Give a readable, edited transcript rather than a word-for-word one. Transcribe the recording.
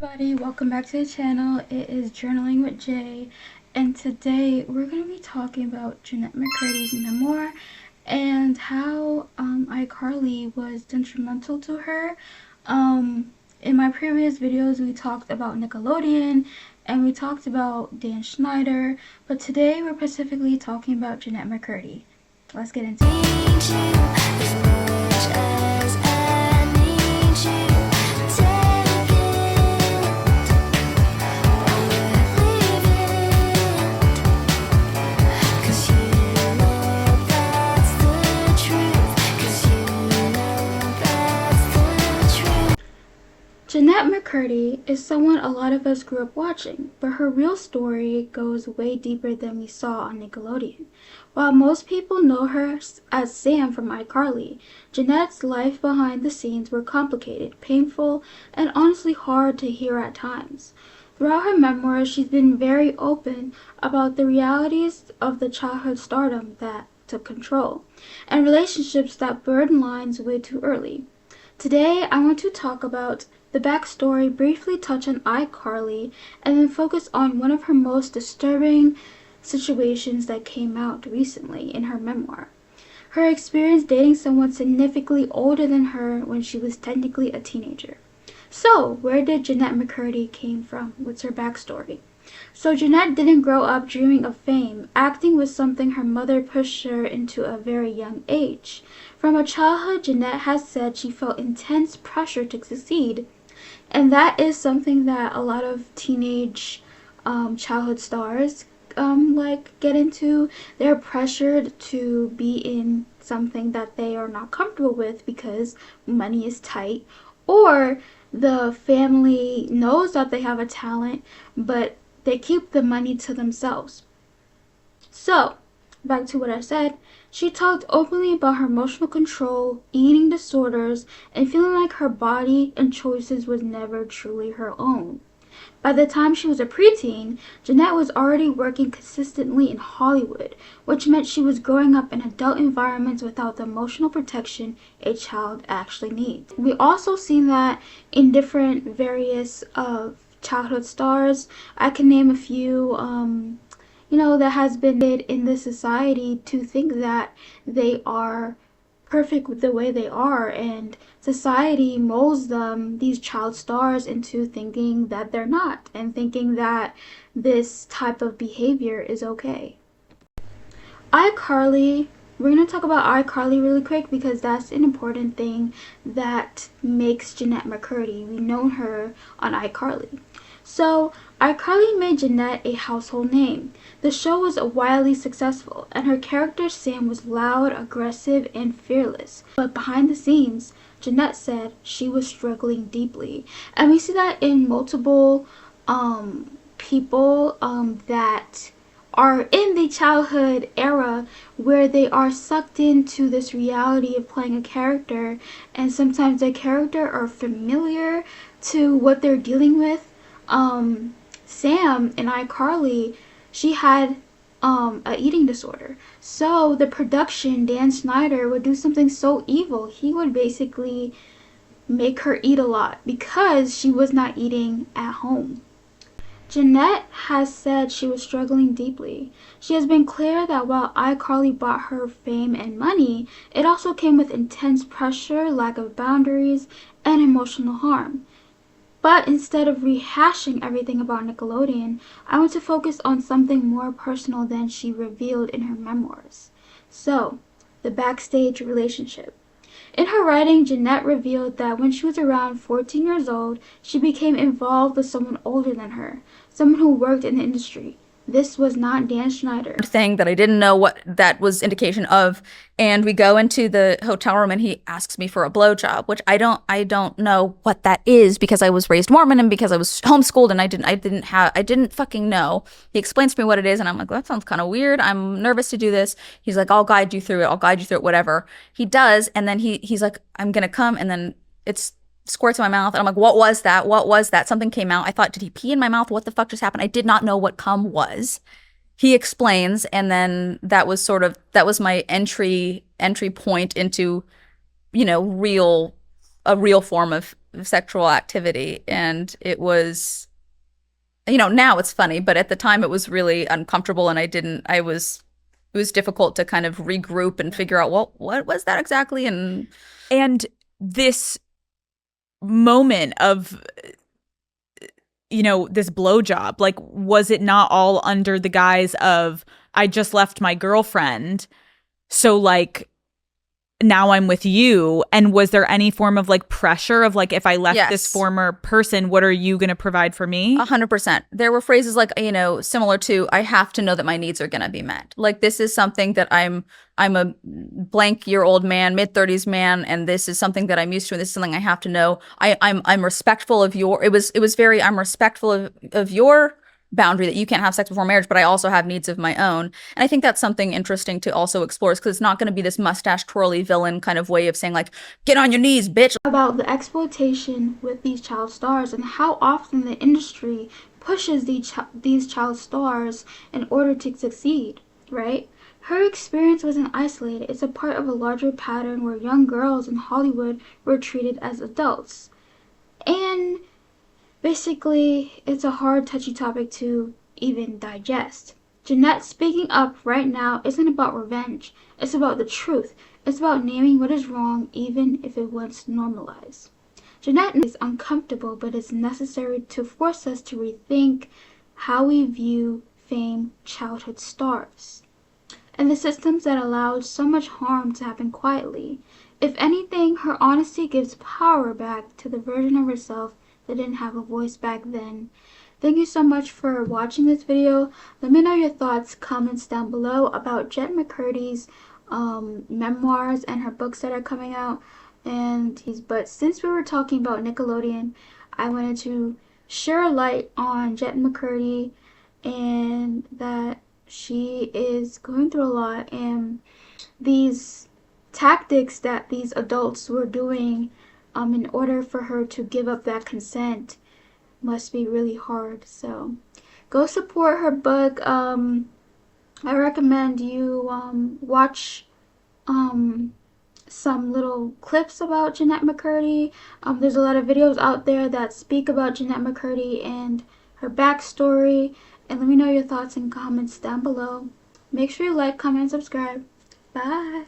Everybody, welcome back to the channel. It is Journaling with Jay, and today we're going to be talking about Jennette McCurdy's memoir and how iCarly was detrimental to her. In my previous videos, we talked about Nickelodeon and we talked about Dan Schneider, but today we're specifically talking about Jennette McCurdy. Let's get into it. Jennette McCurdy is someone a lot of us grew up watching, but her real story goes way deeper than we saw on Nickelodeon. While most people know her as Sam from iCarly, Jennette's life behind the scenes were complicated, painful, and honestly hard to hear at times. Throughout her memoirs, she's been very open about the realities of the childhood stardom that took control, and relationships that blurred lines way too early. Today, I want to talk about the backstory, briefly touch on iCarly, and then focus on one of her most disturbing situations that came out recently in her memoir. Her experience dating someone significantly older than her when she was technically a teenager. So, where did Jennette McCurdy came from? What's her backstory? So Jennette didn't grow up dreaming of fame. Acting was something her mother pushed her into a very young age. From her childhood, Jennette has said she felt intense pressure to succeed. And that is something that a lot of teenage childhood stars get into. They're pressured to be in something that they are not comfortable with because money is tight, or the family knows that they have a talent, but they keep the money to themselves. So, back to what I said, she talked openly about her emotional control, eating disorders, and feeling like her body and choices was never truly her own. By the time she was a preteen, Jennette was already working consistently in Hollywood, which meant she was growing up in adult environments without the emotional protection a child actually needs. We also see that in different various childhood stars. I can name a few that has been made in this society to think that they are perfect with the way they are, and society molds them, these child stars, into thinking that they're not, and thinking that this type of behavior is okay. iCarly, we're going to talk about iCarly really quick because that's an important thing that makes Jennette McCurdy. We've known her on iCarly. So, iCarly made Jennette a household name. The show was wildly successful, and her character Sam was loud, aggressive, and fearless. But behind the scenes, Jennette said she was struggling deeply. And we see that in multiple people that are in the childhood era where they are sucked into this reality of playing a character, and sometimes the character are familiar to what they're dealing with. Sam in iCarly, she had a eating disorder. So the production, Dan Schneider, would do something so evil. He would basically make her eat a lot because she was not eating at home. Jennette has said she was struggling deeply. She has been clear that while iCarly brought her fame and money, it also came with intense pressure, lack of boundaries, and emotional harm. But instead of rehashing everything about Nickelodeon, I want to focus on something more personal than she revealed in her memoirs. So, the backstage relationship. In her writing, Jennette revealed that when she was around 14 years old, she became involved with someone older than her, someone who worked in the industry. This was not Dan Schneider. Thing that I didn't know what that was indication of, and we go into the hotel room and he asks me for a blowjob, which I don't know what that is because I was raised Mormon and because I was homeschooled and I didn't fucking know. He explains to me what it is and I'm like, well, that sounds kind of weird. I'm nervous to do this. He's like, I'll guide you through it, whatever. He does, and then he's like, I'm gonna come, and then it's squirts in my mouth, and I'm like, what was that? Something came out. I thought, did he pee in my mouth? What the fuck just happened? I did not know what cum was. He explains, and then that was my entry point into, a real form of sexual activity, and it was, now it's funny, but at the time it was really uncomfortable, and it was difficult to kind of regroup and figure out, well, what was that exactly? And this moment of, this blowjob, like, was it not all under the guise of, I just left my girlfriend, so like now I'm with you? And was there any form of like pressure of like, if I left this former person, what are you going to provide for me? 100%. There were phrases like, similar to, I have to know that my needs are going to be met. Like, this is something that I'm a blank year old man, mid-30s man, and this is something that I'm used to, and this is something I have to know. I'm respectful of your, it was very, I'm respectful of your boundary that you can't have sex before marriage, but I also have needs of my own. And I think that's something interesting to also explore, because it's not going to be this mustache twirly villain kind of way of saying like, get on your knees, bitch. About the exploitation with these child stars and how often the industry pushes these child stars in order to succeed, right? Her experience wasn't isolated. It's a part of a larger pattern where young girls in Hollywood were treated as adults. And basically, it's a hard, touchy topic to even digest. Jennette speaking up right now isn't about revenge. It's about the truth. It's about naming what is wrong, even if it was normalized. Jennette is uncomfortable, but it's necessary to force us to rethink how we view famed childhood stars and the systems that allowed so much harm to happen quietly. If anything, her honesty gives power back to the version of herself that didn't have a voice back then. Thank you so much for watching this video. Let me know your thoughts, comments down below about Jennette McCurdy's memoirs and her books that are coming out. But since we were talking about Nickelodeon, I wanted to share a light on Jennette McCurdy and that she is going through a lot, and these tactics that these adults were doing in order for her to give up that consent must be really hard. So go support her book. I recommend you watch some little clips about Jennette McCurdy. There's a lot of videos out there that speak about Jennette McCurdy and her backstory. And let me know your thoughts and comments down below. Make sure you like, comment, and subscribe. Bye.